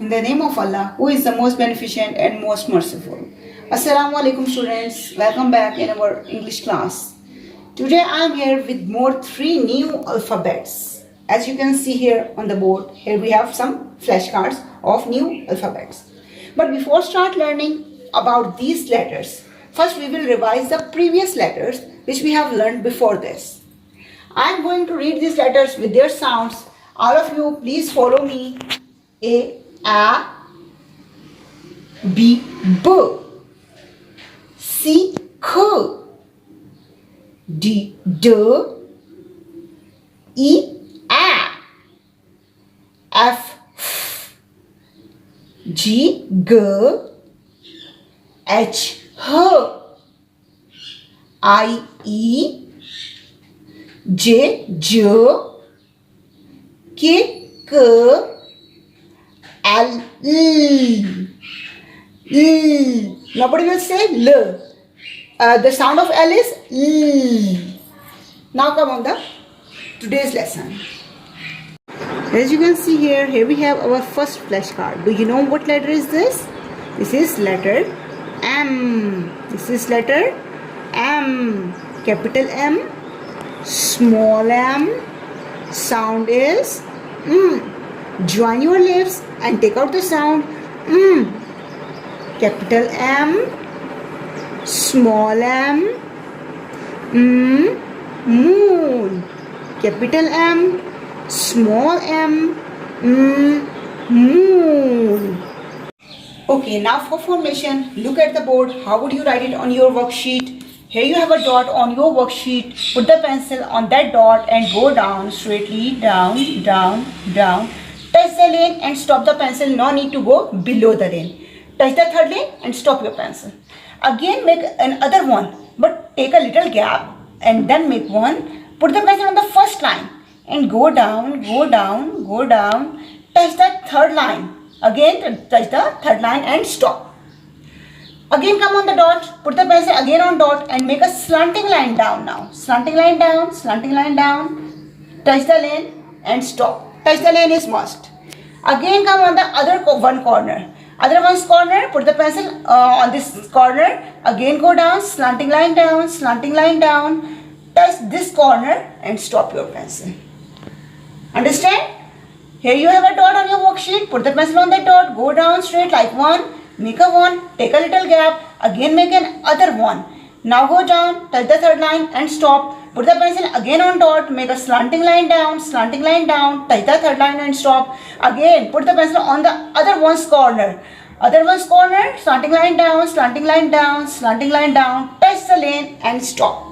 In the name of Allah, who is the most beneficent and most merciful. Assalamu alaikum students, welcome back in our English class. Today I am here with more 3 new alphabets. As you can see here on the board, here we have some flashcards of new alphabets. But before start learning about these letters, first we will revise the previous letters which we have learned before this. I am going to read these letters with their sounds. All of you please follow me. A, B, B, C, K, D, D, E, A, F, F, G, G, H, H, I, E, J, J, K, K, L, L. Nobody will say L. The sound of L is L. Now come on the today's lesson. As you can see here we have our first flashcard. Do you know what letter is this? This is letter M. This is letter M. Capital M, small m. Sound is Join your lips and take out the sound Capital M, small m, moon. Capital M, small m, moon. Okay, now for formation, look at the board. How would you write it on your worksheet? Here you have a dot on your worksheet. Put the pencil on that dot and go down, straightly down, down, down. Touch the lane and stop the pencil. No need to go below the lane. Touch the third lane and stop your pencil. Again make another one, but take a little gap and then make one. Put the pencil on the first line and go down, go down, go down. Touch the third line. Again touch the third line and stop. Again come on the dot. Put the pencil again on dot and make a slanting line down now. Slanting line down, slanting line down. Touch the lane and stop. Touch the lane is must. Again come on the other one corner. Other one's corner, put the pencil on this corner. Again go down, slanting line down, slanting line down. Touch this corner and stop your pencil. Understand? Here you have a dot on your worksheet. Put the pencil on that dot. Go down straight like one. Make a one. Take a little gap. Again make another one. Now go down, touch the third line and stop. Put the pencil again on dot, make a slanting line down, touch the third line and stop. Again, put the pencil on the other one's corner. Other one's corner, slanting line down, slanting line down, slanting line down, touch the lane and stop.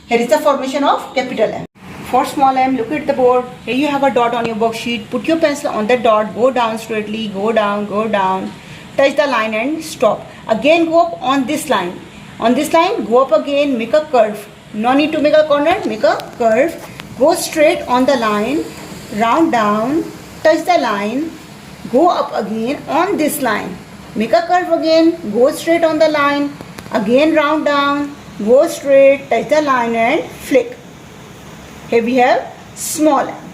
Here is the formation of capital M. For small m, look at the board. Here you have a dot on your worksheet. Put your pencil on the dot, go down straightly, go down, touch the line and stop. Again go up on this line. On this line, go up again, make a curve. No need to make a corner, make a curve. Go straight on the line, round down, touch the line, go up again on this line. Make a curve again, go straight on the line, again round down, go straight, touch the line and flick. Here we have small m.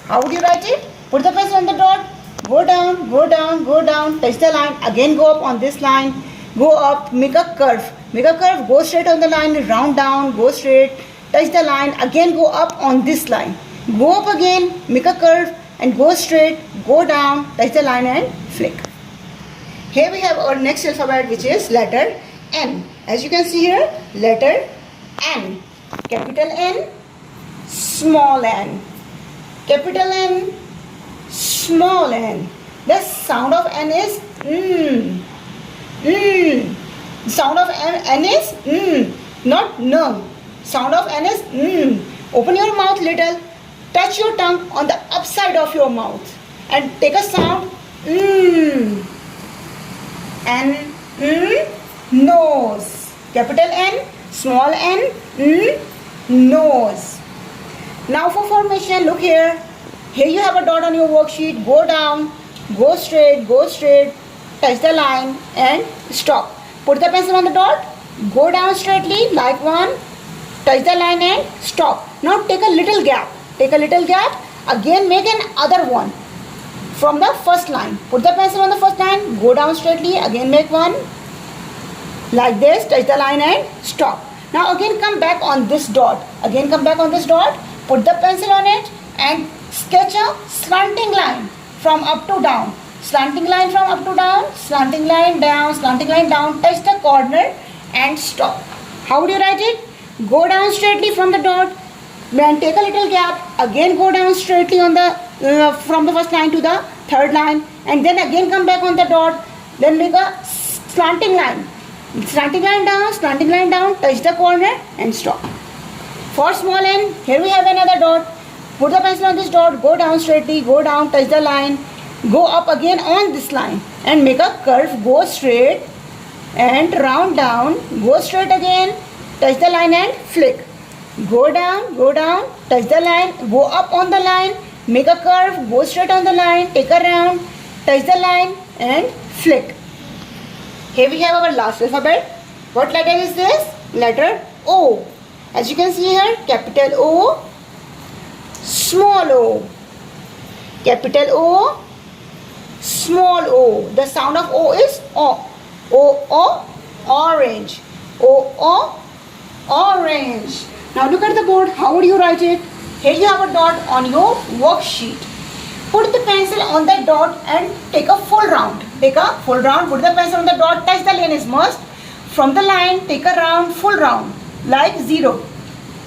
How would you write it? Put the pencil on the dot, go down, go down, go down, touch the line, again go up on this line, go up, make a curve. Make a curve, go straight on the line, round down, go straight, touch the line, again go up on this line. Go up again, make a curve and go straight, go down, touch the line and flick. Here we have our next alphabet which is letter N. As you can see here, letter N. Capital N, small n. Capital N, small n. The sound of N is Sound of N is not n. Sound of N is Open your mouth little. Touch your tongue on the upside of your mouth and take a sound N, nose. Capital N, small n, nose. Now for formation, look here. Here you have a dot on your worksheet. Go down, go straight, touch the line and stop. Put the pencil on the dot, go down straightly like one, touch the line and stop. Now take a little gap, again make another one. from the first line. Put the pencil on the first line, go down straightly, again make one like this, touch the line and stop. Now again come back on this dot, put the pencil on it and sketch a slanting line from up to down, slanting line from up to down, slanting line down, touch the corner and stop. How would you write it? Go down straightly from the dot, then take a little gap, again go down straightly on the from the first line to the third line, and then again come back on the dot, then make a slanting line down, touch the corner and stop. For small n, here we have another dot. Put the pencil on this dot, go down straightly, go down, touch the line, go up again on this line and make a curve, go straight and round down, go straight again, touch the line and flick. Go down, touch the line, go up on the line, make a curve, go straight on the line, take a round, touch the line and flick. Here we have our last alphabet. What letter is this? Letter O. As you can see here, capital O, small o, capital O, small o. The sound of O is O. O, orange. O, orange. Now look at the board. How would you write it? Here you have a dot on your worksheet. Put the pencil on that dot and take a full round. Put the pencil on the dot, touch the line is must. From the line, take a round, full round, like 0.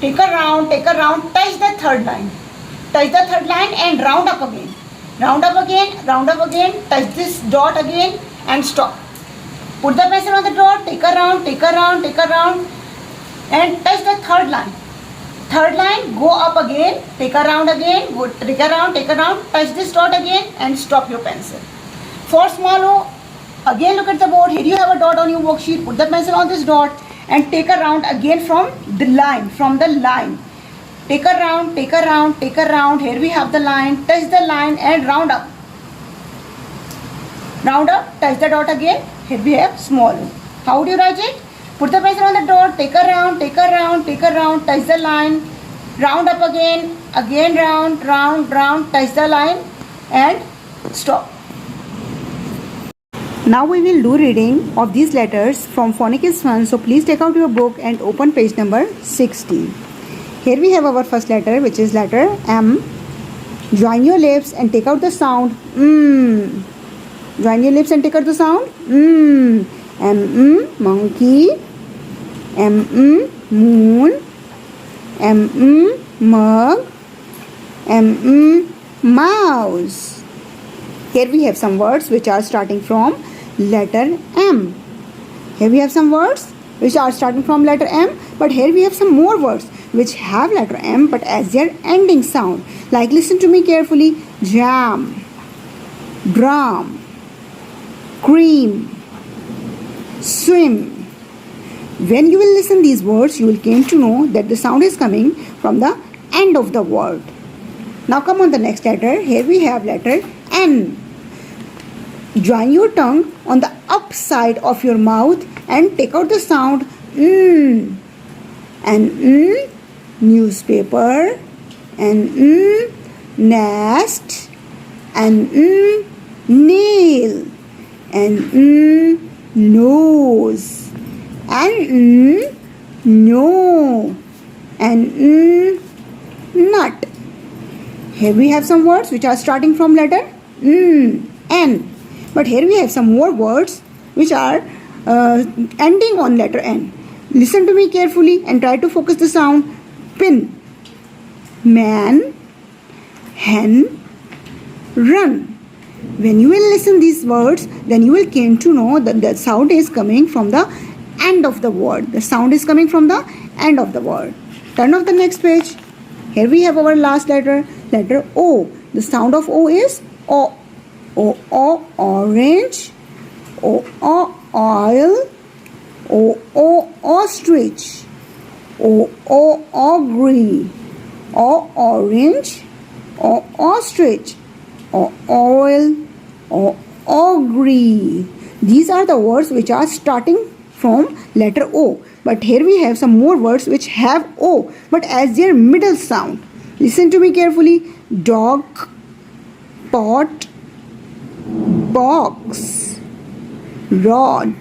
Take a round, touch the third line. And round up again. Touch this dot again and stop. Put the pencil on the dot, take a round, and touch the third line. Go up again, take a round again, touch this dot again and stop your pencil. For small o, again look at the board. Here you have a dot on your worksheet. Put the pencil on this dot and take a round again from the line. Take a round. Here we have the line. Touch the line and round up. Touch the dot again. Here we have small o. How would you write it? Put the pencil on the dot. Take a round. Touch the line. Round up again round. Touch the line and stop. Now we will do reading of these letters from Phonic is Fun. So please take out your book and open page number 16. Here we have our first letter, which is letter M. Join your lips and take out the sound. Join your lips and take out the sound. M, monkey. M, moon. M, mug. M, mouse. Here we have some words which are starting from letter M. Here we have some words which are starting from letter M, but here we have some more words which have letter M but as their ending sound. Like, listen to me carefully. Jam, drum, cream, swim. When you will listen these words, you will came to know that the sound is coming from the end of the word. Now come on the next letter. Here we have letter N. Join your tongue on the upside of your mouth and take out the sound N. And newspaper, and nest, and nail, and nose, and no, and nut. Here we have some words which are starting from letter N. But here we have some more words which are ending on letter N. Listen to me carefully and try to focus the sound. Pin, man, hen, run. When you will listen these words, then you will came to know that the sound is coming from the end of the word. The sound is coming from the end of the word. Turn off the next page. Here we have our last letter, letter O. The sound of O is O. O, orange. O, oil. O, ostrich. O, augury. O, orange. O, ostrich. O, oil. O, augury. These are the words which are starting from letter O. But here we have some more words which have O but as their middle sound. Listen to me carefully. Dog, pot, box, rod.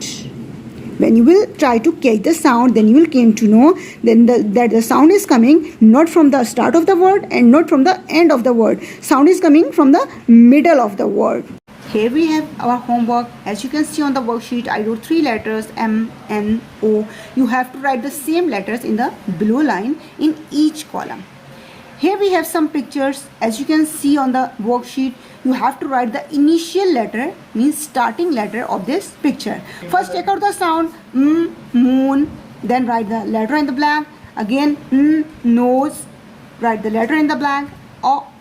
When you will try to catch the sound, then you will came to know then that the sound is coming not from the start of the word and not from the end of the word. Sound is coming from the middle of the word. Here we have our homework. As you can see on the worksheet, I wrote 3 letters M, N, O. You have to write the same letters in the below line in each column. Here we have some pictures. As you can see on the worksheet, you have to write the initial letter, means starting letter of this picture. First take out the sound moon, then write the letter in the blank. Again nose, write the letter in the blank.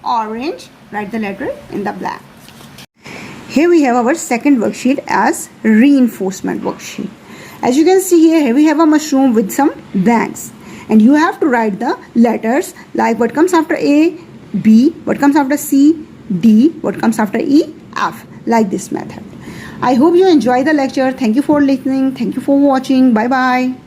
Orange, write the letter in the blank. Here we have our second worksheet as reinforcement worksheet. As you can see here we have a mushroom with some blanks. And you have to write the letters like what comes after A, B, what comes after C, D, what comes after E, F, like this method. I hope you enjoy the lecture. Thank you for listening. Thank you for watching. Bye bye.